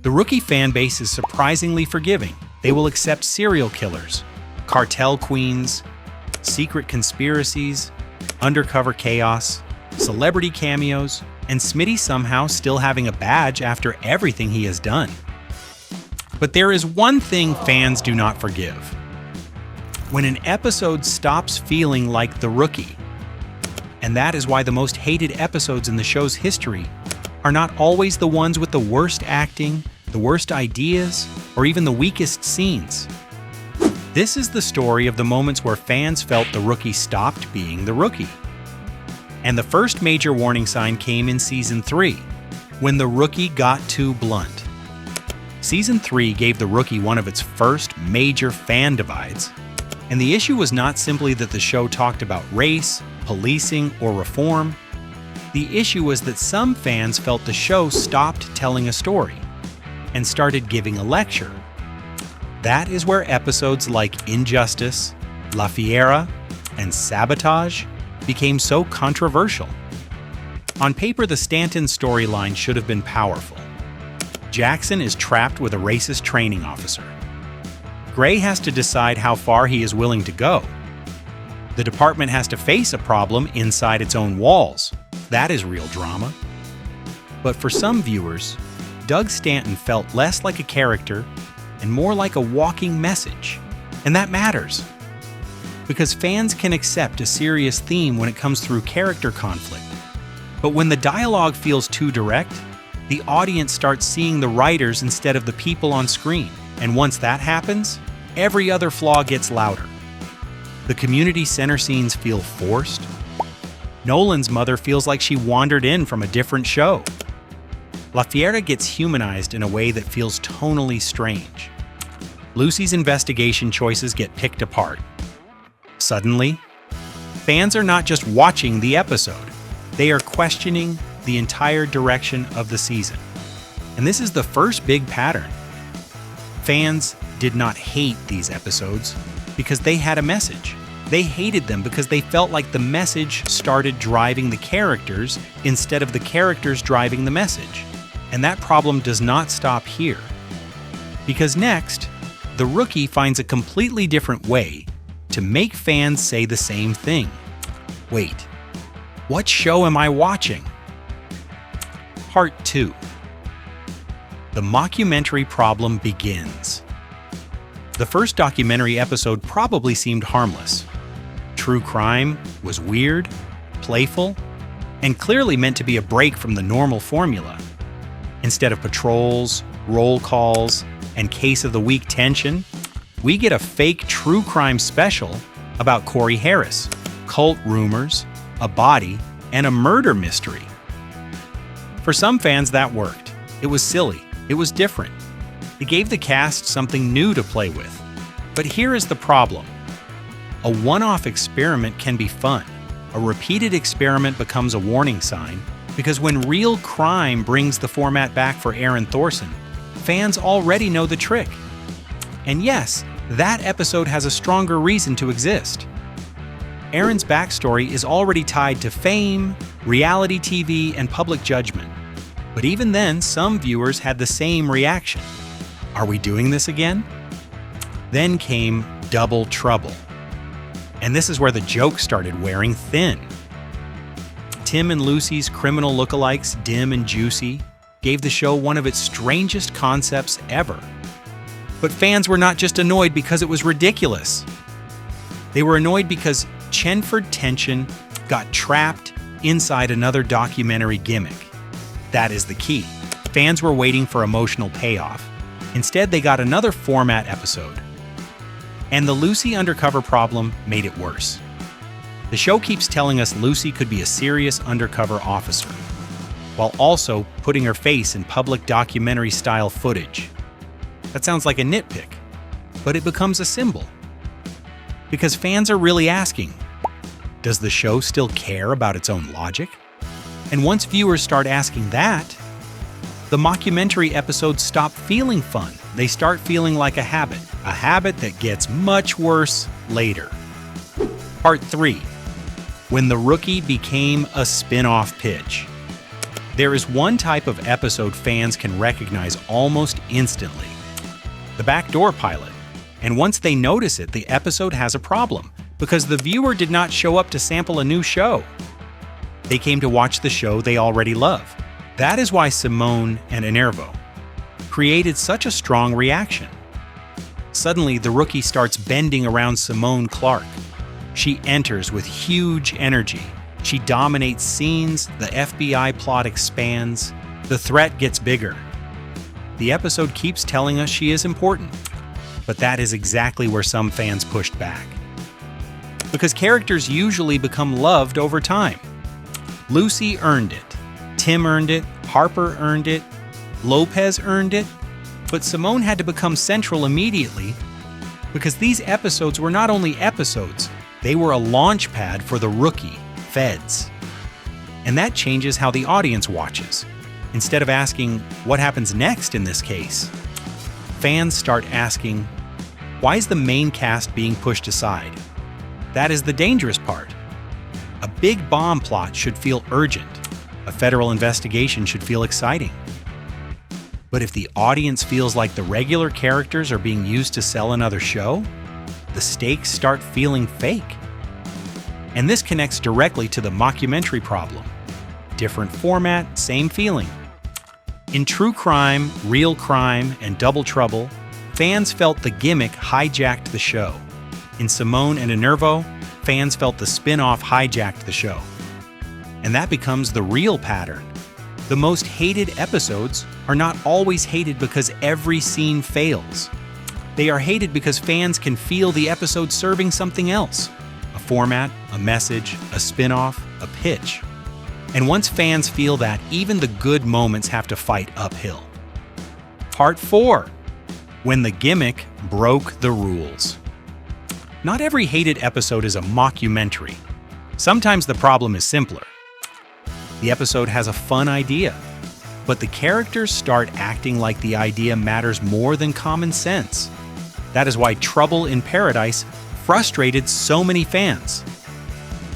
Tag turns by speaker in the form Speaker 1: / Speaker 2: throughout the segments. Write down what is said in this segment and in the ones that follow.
Speaker 1: The Rookie fan base is surprisingly forgiving. They will accept serial killers, cartel queens, secret conspiracies, undercover chaos, celebrity cameos, and Smitty somehow still having a badge after everything he has done. But there is one thing fans do not forgive. When an episode stops feeling like The Rookie. And that is why the most hated episodes in the show's history are not always the ones with the worst acting, the worst ideas, or even the weakest scenes. This is the story of the moments where fans felt The Rookie stopped being The Rookie. And the first major warning sign came in Season 3, when The Rookie got too blunt. Season 3 gave The Rookie one of its first major fan divides, and the issue was not simply that the show talked about race, policing, or reform. The issue was that some fans felt the show stopped telling a story and started giving a lecture. That is where episodes like Injustice, La Fiera, and Sabotage became so controversial. On paper, the Stanton storyline should have been powerful. Jackson is trapped with a racist training officer. Gray has to decide how far he is willing to go. The department has to face a problem inside its own walls. That is real drama. But for some viewers, Doug Stanton felt less like a character and more like a walking message. And that matters. Because fans can accept a serious theme when it comes through character conflict. But when the dialogue feels too direct, the audience starts seeing the writers instead of the people on screen. And once that happens, every other flaw gets louder. The community center scenes feel forced. Nolan's mother feels like she wandered in from a different show. La Fiera gets humanized in a way that feels tonally strange. Lucy's investigation choices get picked apart. Suddenly, fans are not just watching the episode, they are questioning the entire direction of the season. And this is the first big pattern. Fans did not hate these episodes because they had a message. They hated them because they felt like the message started driving the characters instead of the characters driving the message. And that problem does not stop here. Because next, The Rookie finds a completely different way to make fans say the same thing. Wait, what show am I watching? Part 2. The mockumentary problem begins. The first documentary episode probably seemed harmless. True crime was weird, playful, and clearly meant to be a break from the normal formula. Instead of patrols, roll calls, and case of the week tension, we get a fake true crime special about Corey Harris, cult rumors, a body, and a murder mystery. For some fans, that worked. It was silly. It was different. It gave the cast something new to play with. But here is the problem. A one-off experiment can be fun. A repeated experiment becomes a warning sign, because when real crime brings the format back for Aaron Thorson, fans already know the trick. And yes, that episode has a stronger reason to exist. Aaron's backstory is already tied to fame, reality TV, and public judgment. But even then, some viewers had the same reaction. Are we doing this again? Then came Double Trouble. And this is where the joke started wearing thin. Tim and Lucy's criminal lookalikes, Dim and Juicy, gave the show one of its strangest concepts ever. But fans were not just annoyed because it was ridiculous. They were annoyed because Chenford Tension got trapped inside another documentary gimmick. That is the key. Fans were waiting for emotional payoff. Instead, they got another format episode. And the Lucy undercover problem made it worse. The show keeps telling us Lucy could be a serious undercover officer, while also putting her face in public documentary-style footage. That sounds like a nitpick, but it becomes a symbol. Because fans are really asking, does the show still care about its own logic? And once viewers start asking that, the mockumentary episodes stop feeling fun. They start feeling like a habit that gets much worse later. Part 3. When The Rookie became a spin-off pitch. There is one type of episode fans can recognize almost instantly: the backdoor pilot. And once they notice it, the episode has a problem, because the viewer did not show up to sample a new show. They came to watch the show they already love. That is why Simone and Enervo created such a strong reaction. Suddenly, the rookie starts bending around Simone Clark. She enters with huge energy. She dominates scenes, the FBI plot expands, the threat gets bigger. The episode keeps telling us she is important, but that is exactly where some fans pushed back. Because characters usually become loved over time. Lucy earned it, Tim earned it, Harper earned it, Lopez earned it, but Simone had to become central immediately because these episodes were not only episodes, they were a launch pad for the rookie, Feds. And that changes how the audience watches. Instead of asking, what happens next in this case? Fans start asking, why is the main cast being pushed aside? That is the dangerous part. A big bomb plot should feel urgent. A federal investigation should feel exciting. But if the audience feels like the regular characters are being used to sell another show, the stakes start feeling fake. And this connects directly to the mockumentary problem. Different format, same feeling. In True Crime, Real Crime, and Double Trouble, fans felt the gimmick hijacked the show. In Simone and Enervo, fans felt the spin-off hijacked the show. And that becomes the real pattern. The most hated episodes are not always hated because every scene fails. They are hated because fans can feel the episode serving something else: a format, a message, a spin-off, a pitch. And once fans feel that, even the good moments have to fight uphill. Part 4. When the gimmick broke the rules. Not every hated episode is a mockumentary. Sometimes the problem is simpler. The episode has a fun idea, but the characters start acting like the idea matters more than common sense. That is why Trouble in Paradise frustrated so many fans.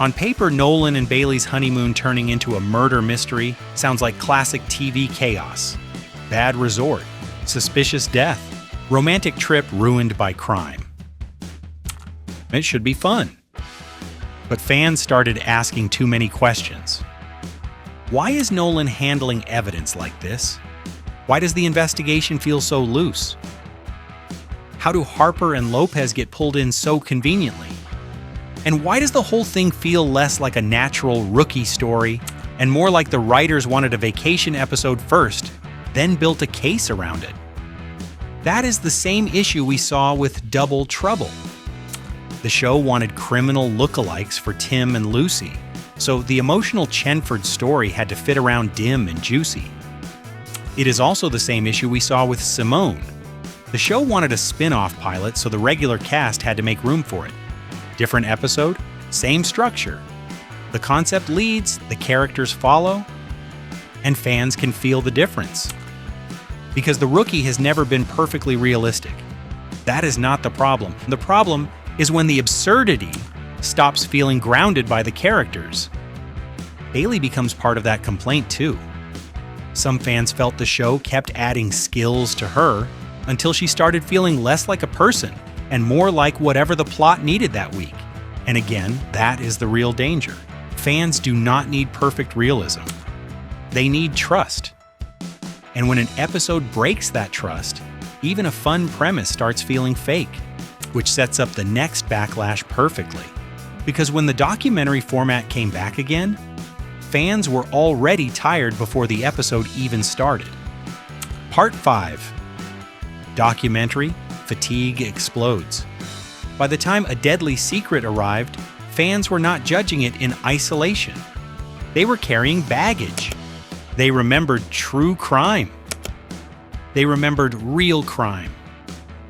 Speaker 1: On paper, Nolan and Bailey's honeymoon turning into a murder mystery sounds like classic TV chaos. Bad resort, suspicious death, romantic trip ruined by crime. It should be fun. But fans started asking too many questions. Why is Nolan handling evidence like this? Why does the investigation feel so loose? How do Harper and Lopez get pulled in so conveniently? And why does the whole thing feel less like a natural rookie story and more like the writers wanted a vacation episode first, then built a case around it? That is the same issue we saw with Double Trouble. The show wanted criminal lookalikes for Tim and Lucy, so the emotional Chenford story had to fit around Dim and Juicy. It is also the same issue we saw with Simone. The show wanted a spin-off pilot, so the regular cast had to make room for it. Different episode, same structure. The concept leads, the characters follow, and fans can feel the difference. Because the rookie has never been perfectly realistic. That is not the problem. The problem is when the absurdity stops feeling grounded by the characters. Bailey becomes part of that complaint too. Some fans felt the show kept adding skills to her until she started feeling less like a person and more like whatever the plot needed that week. And again, that is the real danger. Fans do not need perfect realism. They need trust. And when an episode breaks that trust, even a fun premise starts feeling fake, which sets up the next backlash perfectly. Because when the documentary format came back again, fans were already tired before the episode even started. Part 5. Documentary fatigue explodes. By the time A Deadly Secret arrived, fans were not judging it in isolation. They were carrying baggage. They remembered True Crime. They remembered Real Crime.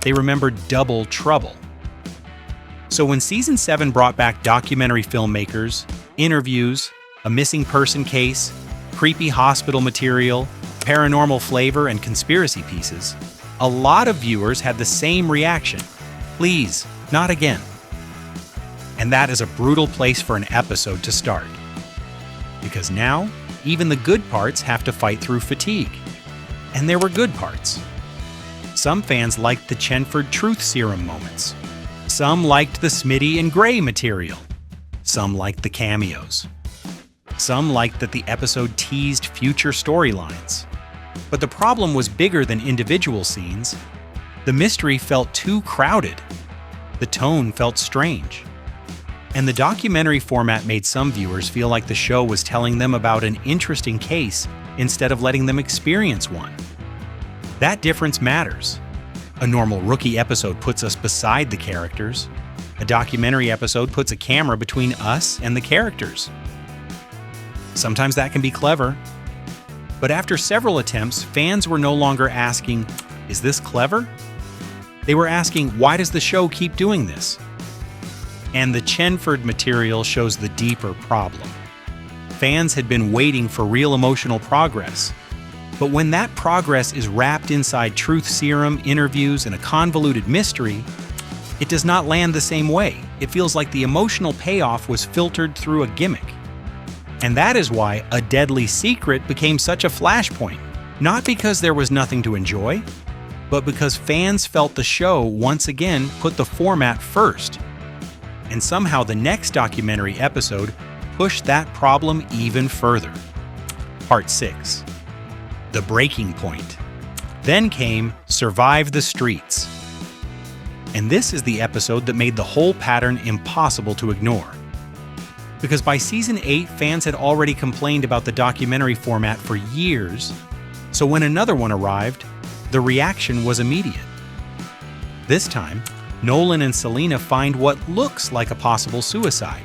Speaker 1: They remembered Double Trouble. So when Season 7 brought back documentary filmmakers, interviews, a missing person case, creepy hospital material, paranormal flavor, and conspiracy pieces, a lot of viewers had the same reaction. Please, not again. And that is a brutal place for an episode to start. Because now, even the good parts have to fight through fatigue. And there were good parts. Some fans liked the Chenford truth serum moments. Some liked the Smitty and Gray material. Some liked the cameos. Some liked that the episode teased future storylines. But the problem was bigger than individual scenes. The mystery felt too crowded. The tone felt strange. And the documentary format made some viewers feel like the show was telling them about an interesting case instead of letting them experience one. That difference matters. A normal rookie episode puts us beside the characters. A documentary episode puts a camera between us and the characters. Sometimes that can be clever. But after several attempts, fans were no longer asking, "Is this clever?" They were asking, "Why does the show keep doing this?" And the Chenford material shows the deeper problem. Fans had been waiting for real emotional progress. But when that progress is wrapped inside truth serum, interviews, and a convoluted mystery, it does not land the same way. It feels like the emotional payoff was filtered through a gimmick. And that is why A Deadly Secret became such a flashpoint. Not because there was nothing to enjoy, but because fans felt the show once again put the format first. And somehow the next documentary episode pushed that problem even further. Part 6. The Breaking Point. Then came Survive the Streets. And this is the episode that made the whole pattern impossible to ignore. Because by season 8, fans had already complained about the documentary format for years, so when another one arrived, the reaction was immediate. This time, Nolan and Selena find what looks like a possible suicide.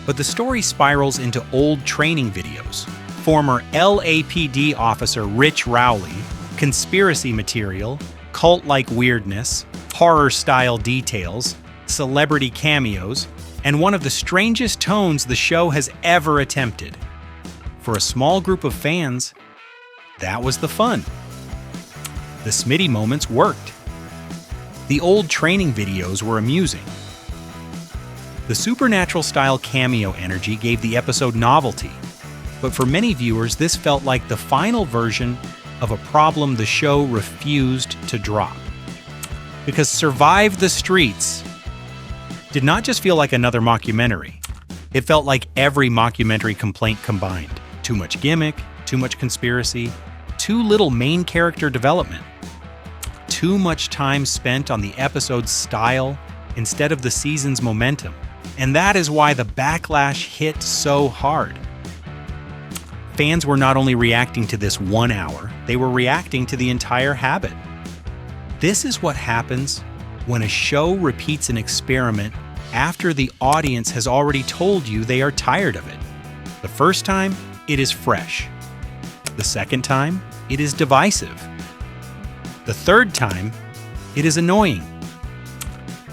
Speaker 1: But the story spirals into old training videos, former LAPD officer Rich Rowley, conspiracy material, cult-like weirdness, horror-style details, celebrity cameos, and one of the strangest tones the show has ever attempted. For a small group of fans, that was the fun. The Smitty moments worked. The old training videos were amusing. The supernatural-style cameo energy gave the episode novelty, but for many viewers, this felt like the final version of a problem the show refused to drop. Because Survive the Streets did not just feel like another mockumentary. It felt like every mockumentary complaint combined. Too much gimmick, too much conspiracy, too little main character development. Too much time spent on the episode's style instead of the season's momentum. And that is why the backlash hit so hard. Fans were not only reacting to this 1 hour, they were reacting to the entire habit. This is what happens when a show repeats an experiment after the audience has already told you they are tired of it. The first time, it is fresh. The second time, it is divisive. The third time, it is annoying.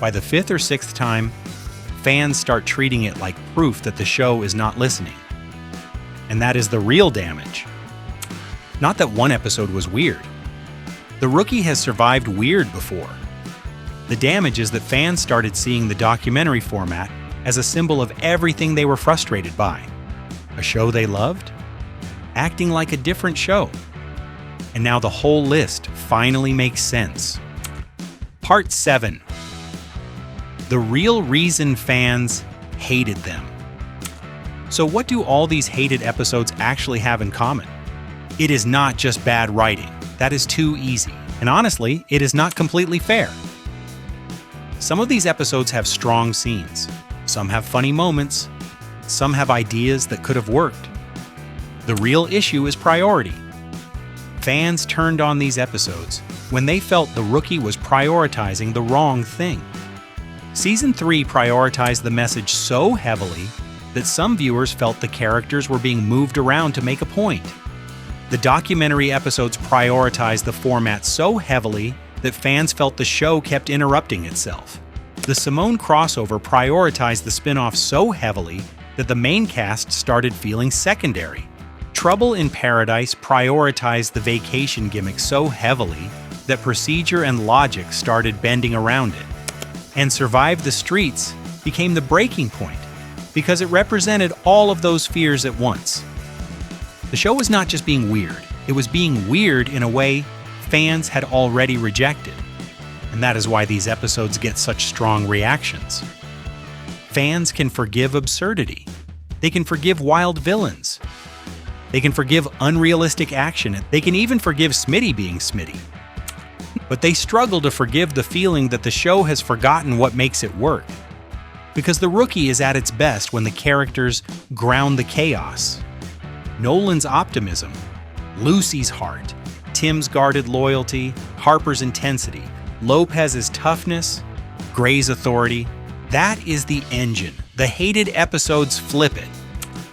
Speaker 1: By the fifth or sixth time, fans start treating it like proof that the show is not listening. And that is the real damage. Not that one episode was weird. The Rookie has survived weird before. The damage is that fans started seeing the documentary format as a symbol of everything they were frustrated by. A show they loved, acting like a different show. And now the whole list finally makes sense. Part 7. The real reason fans hated them. So what do all these hated episodes actually have in common? It is not just bad writing. That is too easy. And honestly, it is not completely fair. Some of these episodes have strong scenes. Some have funny moments. Some have ideas that could have worked. The real issue is priority. Fans turned on these episodes when they felt the Rookie was prioritizing the wrong thing. Season 3 prioritized the message so heavily that some viewers felt the characters were being moved around to make a point. The documentary episodes prioritized the format so heavily that fans felt the show kept interrupting itself. The Simone crossover prioritized the spin-off so heavily that the main cast started feeling secondary. Trouble in Paradise prioritized the vacation gimmick so heavily that procedure and logic started bending around it. And Survive the Streets became the breaking point because it represented all of those fears at once. The show was not just being weird, it was being weird in a way fans had already rejected. And that is why these episodes get such strong reactions. Fans can forgive absurdity. They can forgive wild villains. They can forgive unrealistic action. They can even forgive Smitty being Smitty. But they struggle to forgive the feeling that the show has forgotten what makes it work. Because The Rookie is at its best when the characters ground the chaos. Nolan's optimism, Lucy's heart, Tim's guarded loyalty, Harper's intensity, Lopez's toughness, Gray's authority. That is the engine. The hated episodes flip it.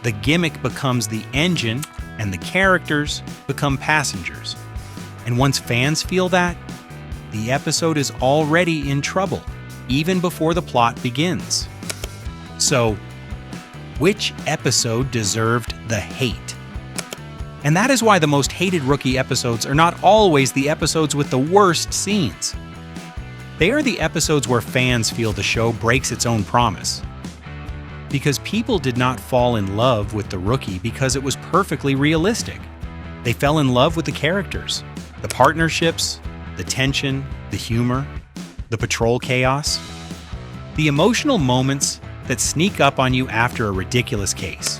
Speaker 1: The gimmick becomes the engine, and the characters become passengers. And once fans feel that, the episode is already in trouble, even before the plot begins. So, which episode deserved the hate? And that is why the most hated Rookie episodes are not always the episodes with the worst scenes. They are the episodes where fans feel the show breaks its own promise. Because people did not fall in love with The Rookie because it was perfectly realistic. They fell in love with the characters, the partnerships, the tension, the humor, the patrol chaos, the emotional moments that sneak up on you after a ridiculous case.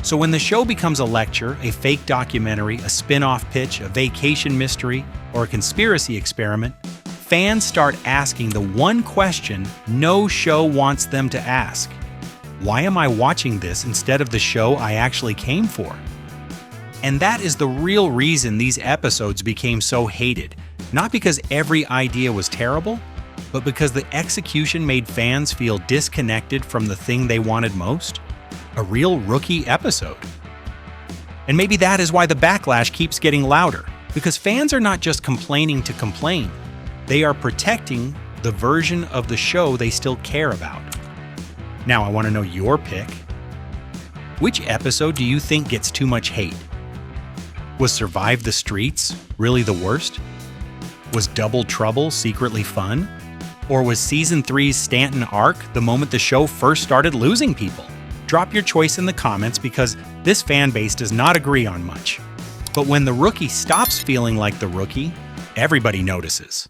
Speaker 1: So when the show becomes a lecture, a fake documentary, a spin-off pitch, a vacation mystery, or a conspiracy experiment, fans start asking the one question no show wants them to ask. Why am I watching this instead of the show I actually came for? And that is the real reason these episodes became so hated. Not because every idea was terrible, but because the execution made fans feel disconnected from the thing they wanted most. A real Rookie episode. And maybe that is why the backlash keeps getting louder, because fans are not just complaining to complain, they are protecting the version of the show they still care about. Now I want to know your pick. Which episode do you think gets too much hate? Was Survive the Streets really the worst? Was Double Trouble secretly fun? Or was Season 3's Stanton arc the moment the show first started losing people? Drop your choice in the comments because this fan base does not agree on much. But when The Rookie stops feeling like The Rookie, everybody notices.